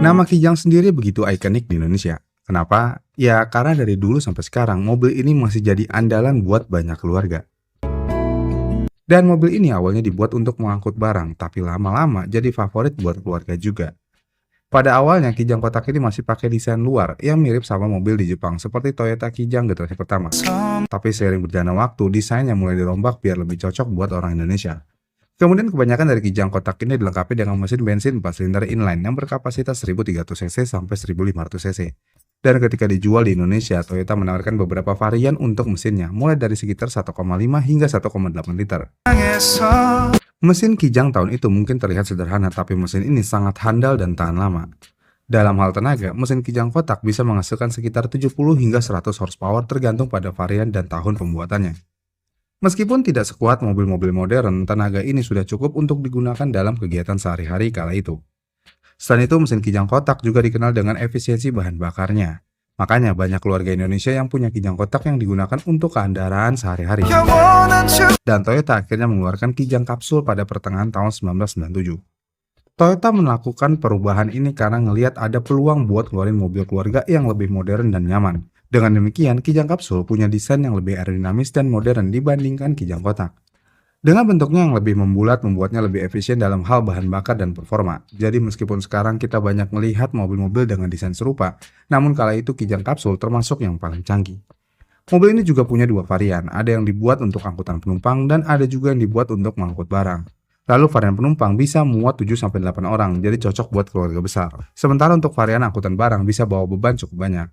Nama Kijang sendiri begitu ikonik di Indonesia. Kenapa? Ya karena dari dulu sampai sekarang mobil ini masih jadi andalan buat banyak keluarga. Dan mobil ini awalnya dibuat untuk mengangkut barang, tapi lama-lama jadi favorit buat keluarga juga. Pada awalnya Kijang kotak ini masih pakai desain luar yang mirip sama mobil di Jepang seperti Toyota Kijang generasi pertama. Tapi seiring berjalannya waktu, desainnya mulai dirombak biar lebih cocok buat orang Indonesia. Kemudian kebanyakan dari Kijang kotak ini dilengkapi dengan mesin bensin 4 silinder inline yang berkapasitas 1300 cc sampai 1500 cc. Dan ketika dijual di Indonesia, Toyota menawarkan beberapa varian untuk mesinnya, mulai dari sekitar 1,5 hingga 1,8 liter. Mesin Kijang tahun itu mungkin terlihat sederhana, tapi mesin ini sangat handal dan tahan lama. Dalam hal tenaga, mesin Kijang kotak bisa menghasilkan sekitar 70 hingga 100 horsepower tergantung pada varian dan tahun pembuatannya. Meskipun tidak sekuat mobil-mobil modern, tenaga ini sudah cukup untuk digunakan dalam kegiatan sehari-hari kala itu. Selain itu, mesin Kijang kotak juga dikenal dengan efisiensi bahan bakarnya. Makanya banyak keluarga Indonesia yang punya Kijang kotak yang digunakan untuk kendaraan sehari-hari. Dan Toyota akhirnya mengeluarkan Kijang kapsul pada pertengahan tahun 1997. Toyota melakukan perubahan ini karena ngelihat ada peluang buat ngeluarin mobil keluarga yang lebih modern dan nyaman. Dengan demikian, Kijang kapsul punya desain yang lebih aerodinamis dan modern dibandingkan Kijang kotak. Dengan bentuknya yang lebih membulat membuatnya lebih efisien dalam hal bahan bakar dan performa. Jadi meskipun sekarang kita banyak melihat mobil-mobil dengan desain serupa, namun kala itu Kijang kapsul termasuk yang paling canggih. Mobil ini juga punya dua varian, ada yang dibuat untuk angkutan penumpang dan ada juga yang dibuat untuk mengangkut barang. Lalu varian penumpang bisa muat 7-8 orang, jadi cocok buat keluarga besar. Sementara untuk varian angkutan barang bisa bawa beban cukup banyak.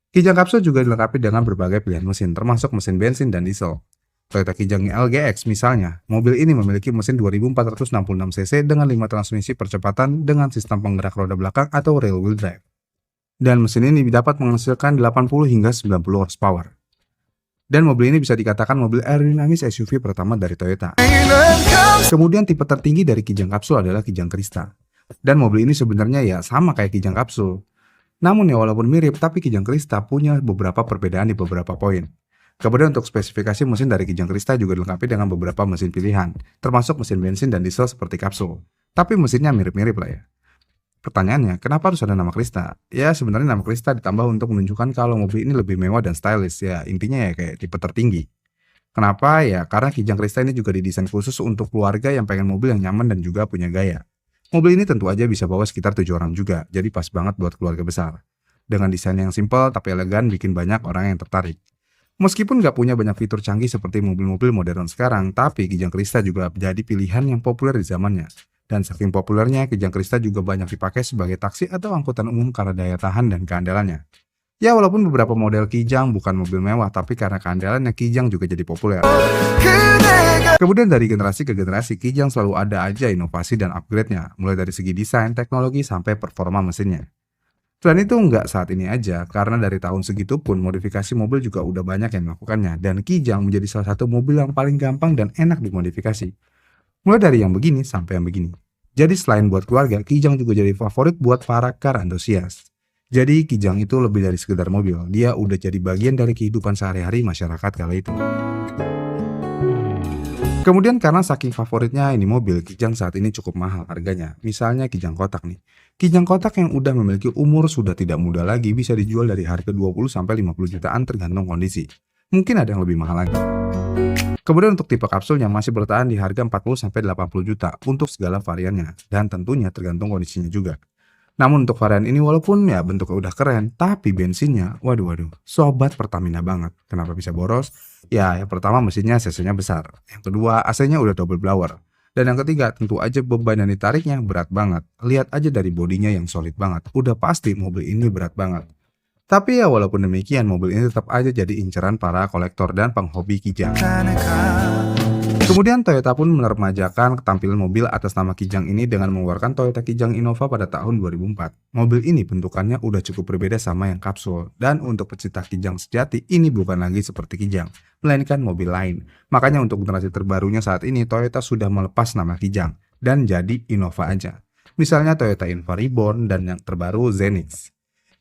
Kijang kapsul juga dilengkapi dengan berbagai pilihan mesin, termasuk mesin bensin dan diesel. Toyota Kijang LGX misalnya, mobil ini memiliki mesin 2466 cc dengan 5 transmisi percepatan dengan sistem penggerak roda belakang atau rear wheel drive. Dan mesin ini dapat menghasilkan 80 hingga 90 horsepower. Dan mobil ini bisa dikatakan mobil aerodinamis SUV pertama dari Toyota. Kemudian tipe tertinggi dari Kijang kapsul adalah Kijang Krista. Dan mobil ini sebenarnya ya sama kayak Kijang kapsul. Namun ya walaupun mirip, tapi Kijang Krista punya beberapa perbedaan di beberapa poin. Kemudian untuk spesifikasi mesin dari Kijang Krista juga dilengkapi dengan beberapa mesin pilihan, termasuk mesin bensin dan diesel seperti kapsul. Tapi mesinnya mirip-mirip lah ya. Pertanyaannya, kenapa harus ada nama Krista? Ya sebenarnya nama Krista ditambah untuk menunjukkan kalau mobil ini lebih mewah dan stylish, ya intinya ya kayak tipe tertinggi. Kenapa? Ya karena Kijang Krista ini juga didesain khusus untuk keluarga yang pengen mobil yang nyaman dan juga punya gaya. Mobil ini tentu aja bisa bawa sekitar 7 orang juga, jadi pas banget buat keluarga besar. Dengan desain yang simpel tapi elegan bikin banyak orang yang tertarik. Meskipun nggak punya banyak fitur canggih seperti mobil-mobil modern sekarang, tapi Kijang Krista juga jadi pilihan yang populer di zamannya. Dan saking populernya, Kijang Krista juga banyak dipakai sebagai taksi atau angkutan umum karena daya tahan dan keandalannya. Ya walaupun beberapa model Kijang bukan mobil mewah, tapi karena keandalannya Kijang juga jadi populer. Kemudian dari generasi ke generasi, Kijang selalu ada aja inovasi dan upgrade-nya, mulai dari segi desain, teknologi, sampai performa mesinnya. Selain itu nggak saat ini aja, karena dari tahun segitu pun modifikasi mobil juga udah banyak yang melakukannya, dan Kijang menjadi salah satu mobil yang paling gampang dan enak dimodifikasi. Mulai dari yang begini sampai yang begini. Jadi selain buat keluarga, Kijang juga jadi favorit buat para car enthusiast. Jadi Kijang itu lebih dari sekedar mobil, dia udah jadi bagian dari kehidupan sehari-hari masyarakat kala itu. Kemudian karena saking favoritnya ini mobil, Kijang saat ini cukup mahal harganya. Misalnya Kijang kotak nih. Kijang kotak yang udah memiliki umur sudah tidak muda lagi bisa dijual dari harga 20-50 jutaan tergantung kondisi. Mungkin ada yang lebih mahal lagi. Kemudian untuk tipe kapsul yang masih bertahan di harga 40-80 juta untuk segala variannya. Dan tentunya tergantung kondisinya juga. Namun untuk varian ini walaupun ya bentuknya udah keren, tapi bensinnya, waduh, sobat Pertamina banget. Kenapa bisa boros? Ya yang pertama mesinnya cc-nya besar. Yang kedua AC-nya udah double blower. Dan yang ketiga tentu aja beban yang ditariknya berat banget. Lihat aja dari bodinya yang solid banget. Udah pasti mobil ini berat banget. Tapi ya walaupun demikian mobil ini tetap aja jadi inceran para kolektor dan penghobi Kijang. Kemudian Toyota pun meremajakan ketampilan mobil atas nama Kijang ini dengan mengeluarkan Toyota Kijang Innova pada tahun 2004. Mobil ini bentukannya udah cukup berbeda sama yang kapsul. Dan untuk pecinta Kijang sejati, ini bukan lagi seperti Kijang, melainkan mobil lain. Makanya untuk generasi terbarunya saat ini, Toyota sudah melepas nama Kijang dan jadi Innova aja. Misalnya Toyota Innova Reborn dan yang terbaru Zenix.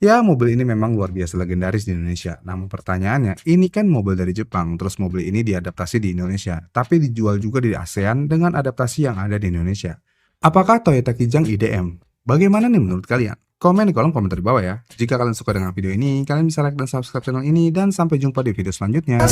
Ya, mobil ini memang luar biasa legendaris di Indonesia. Namun pertanyaannya, ini kan mobil dari Jepang, terus mobil ini diadaptasi di Indonesia, tapi dijual juga di ASEAN dengan adaptasi yang ada di Indonesia. Apakah Toyota Kijang IDM? Bagaimana nih menurut kalian? komen di kolom komentar di bawah ya. Jika kalian suka dengan video ini, kalian bisa like dan subscribe channel ini, dan sampai jumpa di video selanjutnya.